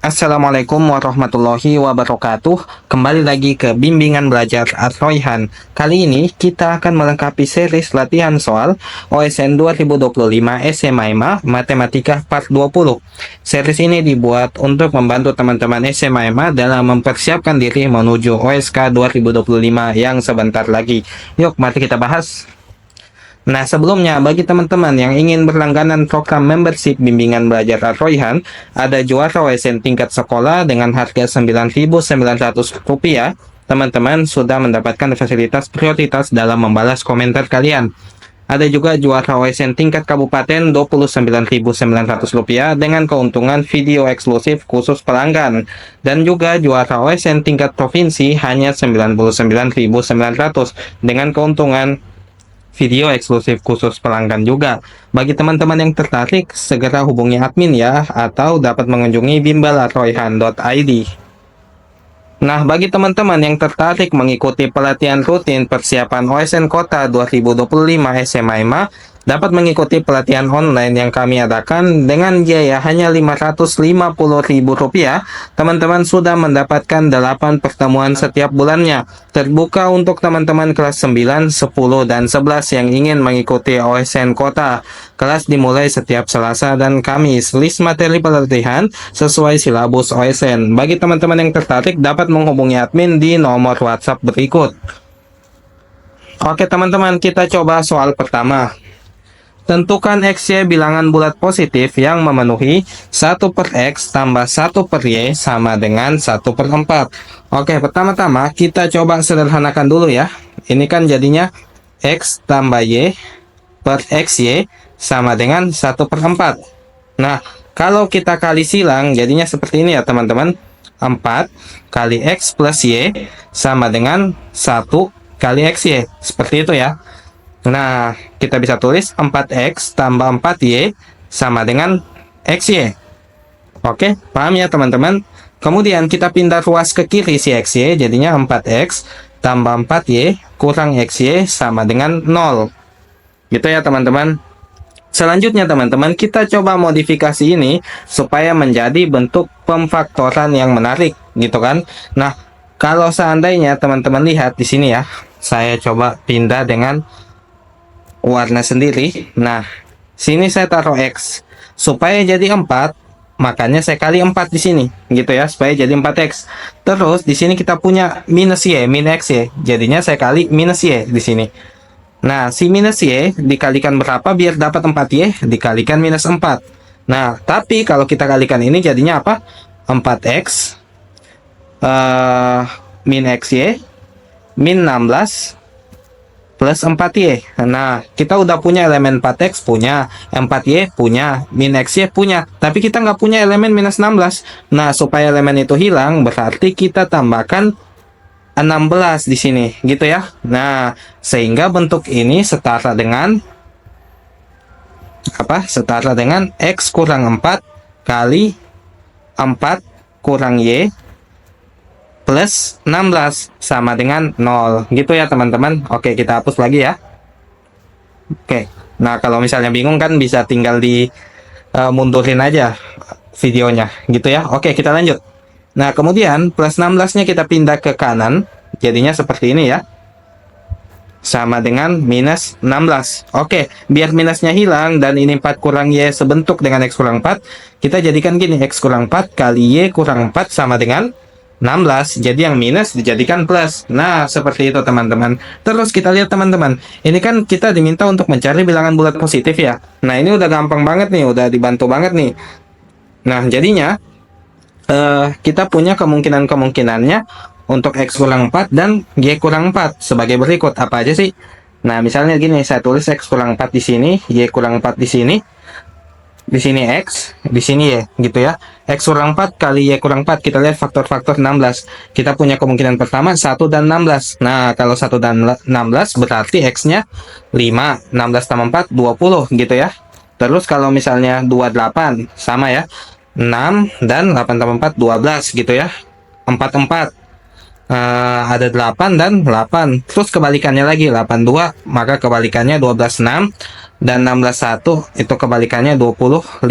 Assalamualaikum warahmatullahi wabarakatuh. Kembali lagi ke bimbingan belajar Ar-Royhan. Kali ini kita akan melengkapi series latihan soal OSN 2025 SMA Matematika Part 20. Series ini dibuat untuk membantu teman-teman SMA dalam mempersiapkan diri menuju OSK 2025 yang sebentar lagi. Yuk, mari kita bahas. Nah, sebelumnya bagi teman-teman yang ingin berlangganan program membership bimbingan belajar Ar-Royhan, ada juara OSN tingkat sekolah dengan harga Rp9.900. Teman-teman sudah mendapatkan fasilitas prioritas dalam membalas komentar kalian. Ada juga juara OSN tingkat kabupaten Rp29.900 dengan keuntungan video eksklusif khusus pelanggan. Dan juga juara OSN tingkat provinsi hanya Rp99.900 dengan keuntungan video eksklusif khusus pelanggan juga. Bagi teman-teman yang tertarik, segera hubungi admin ya, atau dapat mengunjungi bimbel@royhan.id. Nah, bagi teman-teman yang tertarik mengikuti pelatihan rutin persiapan OSN Kota 2025 SMA, dapat mengikuti pelatihan online yang kami adakan dengan biaya hanya Rp550.000. Teman-teman sudah mendapatkan 8 pertemuan setiap bulannya. Terbuka untuk teman-teman kelas 9, 10, dan 11 yang ingin mengikuti OSN Kota. Kelas dimulai setiap Selasa dan Kamis. List materi pelatihan sesuai silabus OSN. Bagi teman-teman yang tertarik dapat menghubungi admin di nomor WhatsApp berikut. Oke teman-teman, kita coba soal pertama. Tentukan XY bilangan bulat positif yang memenuhi 1 per X tambah 1 per Y sama dengan 1 per 4. Oke, pertama-tama kita coba sederhanakan dulu ya. Ini kan jadinya X tambah Y per XY sama dengan 1 per 4. Nah, kalau kita kali silang jadinya seperti ini ya teman-teman. 4 kali X plus Y sama dengan 1 kali XY. Seperti itu ya. Nah, kita bisa tulis 4X tambah 4Y sama dengan XY. Oke, paham ya teman-teman? Kemudian kita pindah ruas ke kiri si XY, jadinya 4X tambah 4Y kurang XY sama dengan 0. Gitu ya teman-teman. Selanjutnya teman-teman, kita coba modifikasi ini supaya menjadi bentuk pemfaktoran yang menarik, gitu kan? Nah, kalau seandainya teman-teman lihat di sini ya, saya coba pindah dengan warna sendiri. Nah, sini saya taruh X supaya jadi 4, makanya saya kali 4 di sini gitu ya, supaya jadi 4X. Terus di sini kita punya minus Y, min X Y. Jadinya saya kali minus Y di sini. Nah, si minus Y dikalikan berapa biar dapat 4Y? Dikalikan minus 4. Nah, tapi kalau kita kalikan ini jadinya apa? 4X min XY min 16 plus 4Y. Nah, kita udah punya elemen 4X, punya 4Y, punya min XY, punya. Tapi kita nggak punya elemen minus 16. Nah, supaya elemen itu hilang, berarti kita tambahkan 16 di sini, gitu ya. Nah, sehingga bentuk ini setara dengan apa? Setara dengan X kurang 4 kali 4 kurang Y plus 16 sama dengan 0. Gitu ya teman-teman. Oke, kita hapus lagi ya. Oke. Nah, kalau misalnya bingung kan bisa tinggal di mundurin aja videonya gitu ya. Oke, kita lanjut. Nah, kemudian plus 16-nya kita pindah ke kanan. Jadinya seperti ini ya. Sama dengan minus 16. Oke, biar minusnya hilang dan ini 4 kurang Y sebentuk dengan X kurang 4, kita jadikan gini, X kurang 4 kali Y kurang 4 sama dengan 16. Jadi yang minus dijadikan plus. Nah, seperti itu teman-teman. Terus kita lihat teman-teman. Ini kan kita diminta untuk mencari bilangan bulat positif ya. Nah, ini udah gampang banget nih, udah dibantu banget nih. Nah, jadinya kita punya kemungkinannya untuk X kurang 4 dan Y kurang 4 sebagai berikut. Apa aja sih? Nah, misalnya gini, saya tulis X kurang 4 di sini, Y kurang 4 di sini X, di sini Y, gitu ya. X kurang 4 kali Y kurang 4, kita lihat faktor-faktor 16. Kita punya kemungkinan pertama 1 dan 16. Nah, kalau 1 dan 16 berarti X-nya 5, 16 tambah 4, 20 gitu ya. Terus kalau misalnya 28, sama ya. 6 dan 8 tambah 4, 12 gitu ya. 4, 4. ada 8 dan 8. Terus kebalikannya lagi 82, maka kebalikannya 12,6 dan 16,1 itu kebalikannya 25.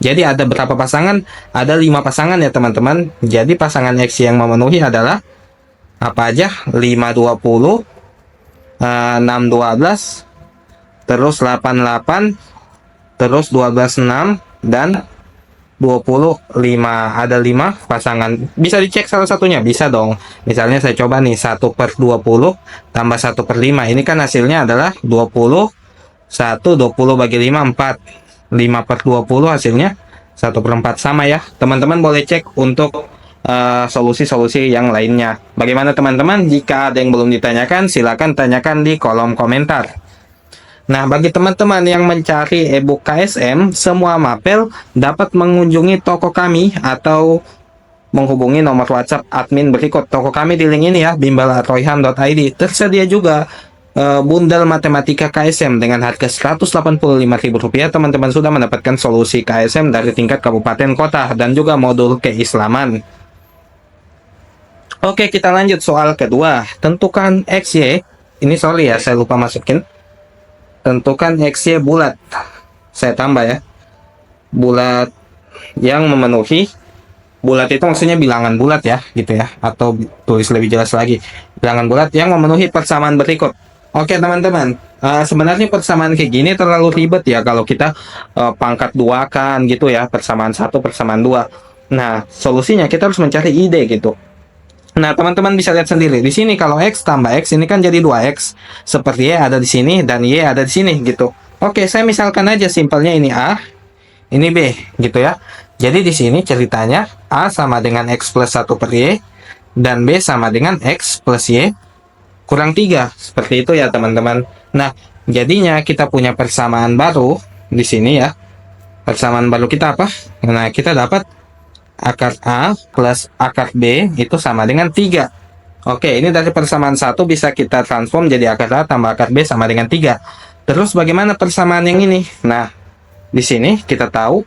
Jadi ada berapa pasangan? Ada 5 pasangan ya teman-teman. Jadi pasangan X yang memenuhi adalah apa aja? 5, 20, 6, 12, terus 8, 8, terus 12, 6, dan 25. Ada 5 pasangan. Bisa dicek salah satunya? Bisa dong. Misalnya saya coba nih, 1/20 tambah 1/5. Ini kan hasilnya adalah 20. 20 bagi 5, 4. 5/20 hasilnya 1/4. Sama ya. Teman-teman boleh cek untuk solusi-solusi yang lainnya. Bagaimana teman-teman? Jika ada yang belum ditanyakan, silakan tanyakan di kolom komentar. Nah, bagi teman-teman yang mencari e-book KSM, semua mapel dapat mengunjungi toko kami atau menghubungi nomor WhatsApp admin berikut. Toko kami di link ini ya, bimbel@royham.id. Tersedia juga bundel matematika KSM dengan harga Rp185.000. Teman-teman sudah mendapatkan solusi KSM dari tingkat kabupaten kota dan juga modul keislaman. Oke, kita lanjut soal kedua. Tentukan XY. Ini sorry ya, saya lupa masukin. Tentukan XY bulat. Saya tambah ya. Bulat yang memenuhi. Bulat itu maksudnya bilangan bulat ya, gitu ya. Atau tulis lebih jelas lagi. Bilangan bulat yang memenuhi persamaan berikut. Oke teman-teman. Sebenarnya persamaan kayak gini terlalu ribet ya kalau kita pangkat duakan gitu ya. Persamaan 1, persamaan 2. Nah, solusinya kita harus mencari ide gitu. Nah, teman-teman bisa lihat sendiri. Di sini kalau X tambah X ini kan jadi 2X. Seperti Y ada di sini dan Y ada di sini gitu. Oke, saya misalkan aja simpelnya ini A, ini B gitu ya. Jadi di sini ceritanya A sama dengan X plus 1 per Y dan B sama dengan X plus Y kurang 3. Seperti itu ya teman-teman. Nah, jadinya kita punya persamaan baru di sini ya. Persamaan baru kita apa? Nah, kita dapat akar A plus akar B itu sama dengan 3. Oke, ini dari persamaan 1 bisa kita transform jadi akar A tambah akar B sama dengan 3. Terus bagaimana persamaan yang ini? Nah, di sini kita tahu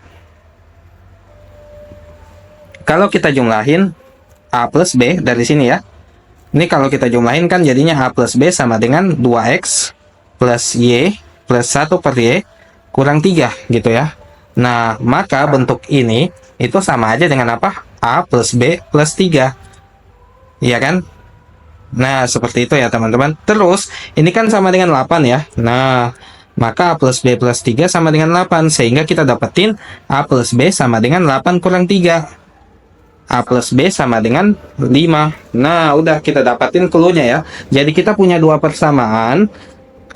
kalau kita jumlahin A plus B dari sini ya. Ini kalau kita jumlahin kan jadinya A plus B sama dengan 2X plus Y plus 1 per Y kurang 3 gitu ya. Nah, maka bentuk ini itu sama aja dengan apa? A plus B plus 3. Iya kan? Nah, seperti itu ya teman-teman. Terus, ini kan sama dengan 8 ya. Nah, maka A plus B plus 3 sama dengan 8. Sehingga kita dapetin A plus B sama dengan 8 kurang 3. A plus B sama dengan 5. Nah, udah kita dapatin clue-nya ya. Jadi kita punya dua persamaan.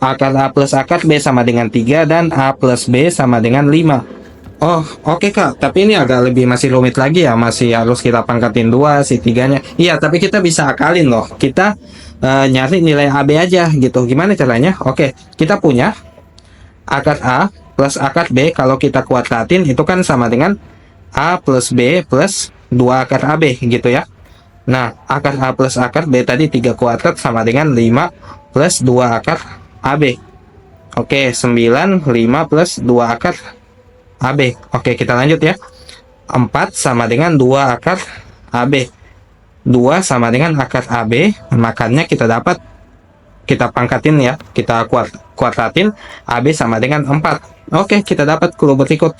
Akar A plus akar B sama dengan 3 dan A plus B sama dengan 5. Oh, oke Kak, tapi ini agak lebih masih rumit lagi ya, masih harus kita pangkatin 2, si 3-nya. Iya, tapi kita bisa akalin loh. Kita nyari nilai AB aja gitu. Gimana caranya? Oke, kita punya akar A plus akar B, kalau kita kuadratin itu kan sama dengan A plus B plus 2 akar AB gitu ya. Nah, akar A plus akar B tadi 3 kuadrat sama dengan 5 plus 2 akar AB. Oke, 9, 5 plus 2 akar AB. Oke, kita lanjut ya. 4 sama dengan 2 akar AB. 2 sama dengan akar AB, makanya kita dapat, kita pangkatin ya, kita kuadratin AB sama dengan 4. Oke, kita dapat clue berikut.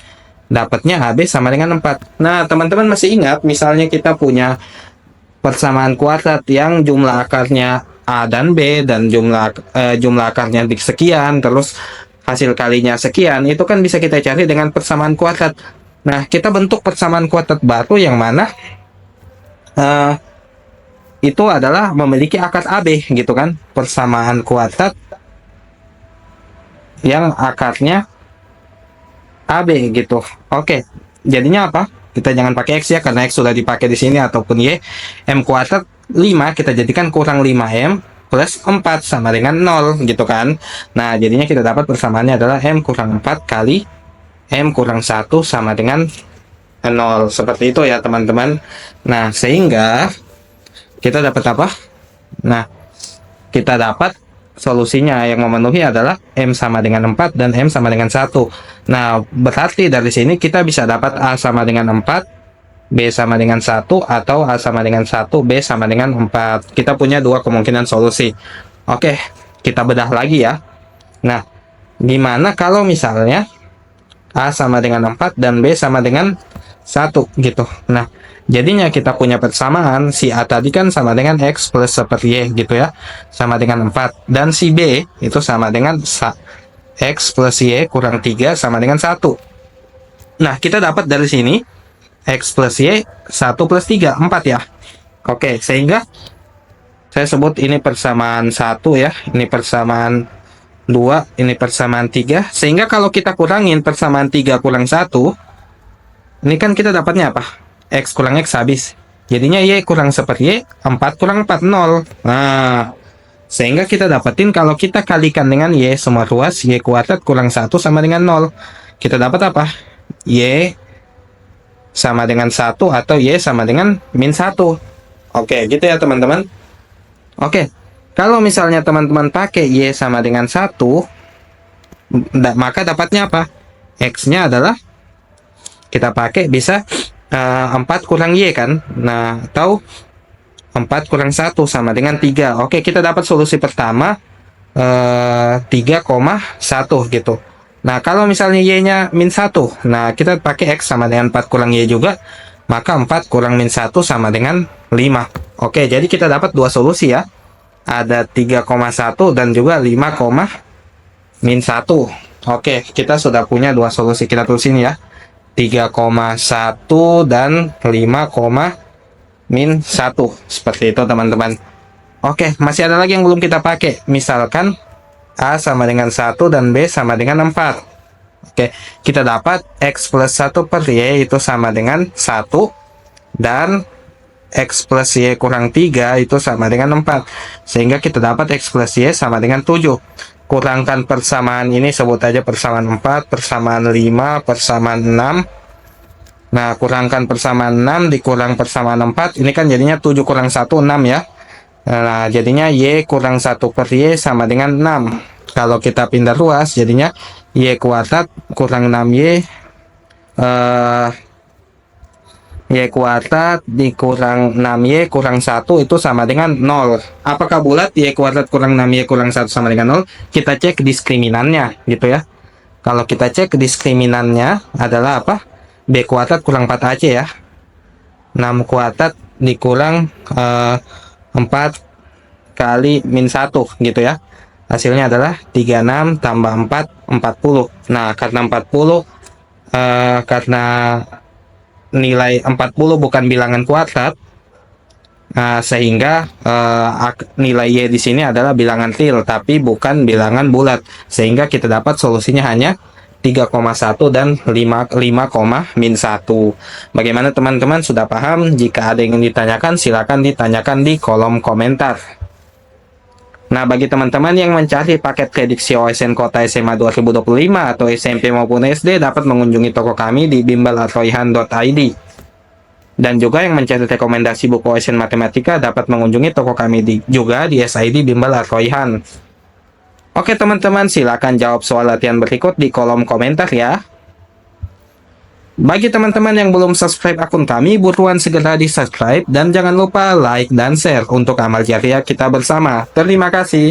Dapatnya AB sama dengan 4. Nah, teman-teman masih ingat, misalnya kita punya persamaan kuadrat yang jumlah akarnya A dan B dan jumlah akarnya sekian, terus hasil kalinya sekian, itu kan bisa kita cari dengan persamaan kuadrat. Nah, kita bentuk persamaan kuadrat baru yang mana itu adalah memiliki akar AB gitu kan. Persamaan kuadrat yang akarnya AB gitu. Oke, jadinya apa? Kita jangan pakai X ya, karena X sudah dipakai di sini, ataupun Y. M kuadrat 5 kita jadikan kurang 5M plus 4 sama dengan 0 gitu kan. Nah, jadinya kita dapat persamaannya adalah M kurang 4 kali M kurang 1 sama dengan 0. Seperti itu ya teman-teman. Nah, sehingga kita dapat apa? Nah, kita dapat solusinya yang memenuhi adalah M sama dengan 4 dan M sama dengan 1. Nah, berarti dari sini kita bisa dapat A sama dengan 4 B sama dengan 1, atau A sama dengan 1, B sama dengan 4. Kita punya dua kemungkinan solusi. Oke, kita bedah lagi ya. Nah, gimana kalau misalnya A sama dengan 4 dan B sama dengan 1 gitu. Nah, jadinya kita punya persamaan, si A tadi kan sama dengan X plus 1/Y gitu ya, sama dengan 4. Dan si B itu sama dengan X plus Y kurang 3 sama dengan 1. Nah, kita dapat dari sini X plus Y 1 plus 3, 4 ya. Oke, sehingga saya sebut ini persamaan 1 ya, ini persamaan 2, ini persamaan 3. Sehingga kalau kita kurangin persamaan 3 kurang 1, ini kan kita dapatnya apa? X kurang X habis. Jadinya Y kurang 1/Y, 4 kurang 4, 0. Nah, sehingga kita dapatin kalau kita kalikan dengan Y semua ruas, Y kuadrat kurang 1 sama dengan 0. Kita dapat apa? Y sama dengan 1 atau Y sama dengan min 1. Oke, gitu ya teman-teman. Oke, kalau misalnya teman-teman pakai Y sama dengan 1, maka dapatnya apa? X-nya adalah kita pakai bisa 4 kurang Y kan. Nah, atau 4 kurang 1 sama dengan 3. Oke, kita dapat solusi pertama 3,1 gitu. Nah, kalau misalnya Y-nya min 1, nah kita pakai X sama dengan 4 kurang Y juga, maka 4 kurang min 1 sama dengan 5. Oke, jadi kita dapat dua solusi ya. Ada 3,1 dan juga 5, min 1. Oke, kita sudah punya dua solusi. Kita tulis ini ya. 3,1 dan 5, min 1. Seperti itu teman-teman. Oke, masih ada lagi yang belum kita pakai. Misalkan A sama dengan 1 dan B sama dengan 4. Oke, kita dapat X plus 1/Y itu sama dengan 1. Dan X plus Y kurang 3 itu sama dengan 4. Sehingga kita dapat X plus Y sama dengan 7. Kurangkan persamaan ini, sebut aja persamaan 4, persamaan 5, persamaan 6. Nah, kurangkan persamaan 6 dikurang persamaan 4. Ini kan jadinya 7 kurang 1, 6 ya. Nah, jadinya Y kurang 1/Y sama dengan 6. Kalau kita pindah ruas, jadinya Y kuadrat kurang 6Y. Y kuadrat dikurang 6Y kurang 1 itu sama dengan 0. Apakah bulat? Y kuadrat kurang 6Y kurang 1 sama dengan 0? Kita cek diskriminannya gitu ya. Kalau kita cek diskriminannya adalah apa? B kuadrat kurang 4AC ya. 6 kuadrat dikurang 4 kali min 1 gitu ya. Hasilnya adalah 36 tambah 4, 40. Nah, karena 40 karena nilai 40 bukan bilangan kuadrat, sehingga nilai Y di sini adalah bilangan real tapi bukan bilangan bulat, sehingga kita dapat solusinya hanya 3,1 dan 5, min 1. Bagaimana teman-teman, sudah paham? Jika ada yang ditanyakan, silakan ditanyakan di kolom komentar. Nah, bagi teman-teman yang mencari paket prediksi OSN Kota SMA 2025 atau SMP maupun SD, dapat mengunjungi toko kami di bimbalarroyhan.id. Dan juga yang mencari rekomendasi buku OSN Matematika dapat mengunjungi toko kami juga di SID Bimbel Arroyhan. Oke teman-teman, silakan jawab soal latihan berikut di kolom komentar ya. Bagi teman-teman yang belum subscribe akun kami, buruan segera di subscribe dan jangan lupa like dan share untuk amal jariah kita bersama. Terima kasih.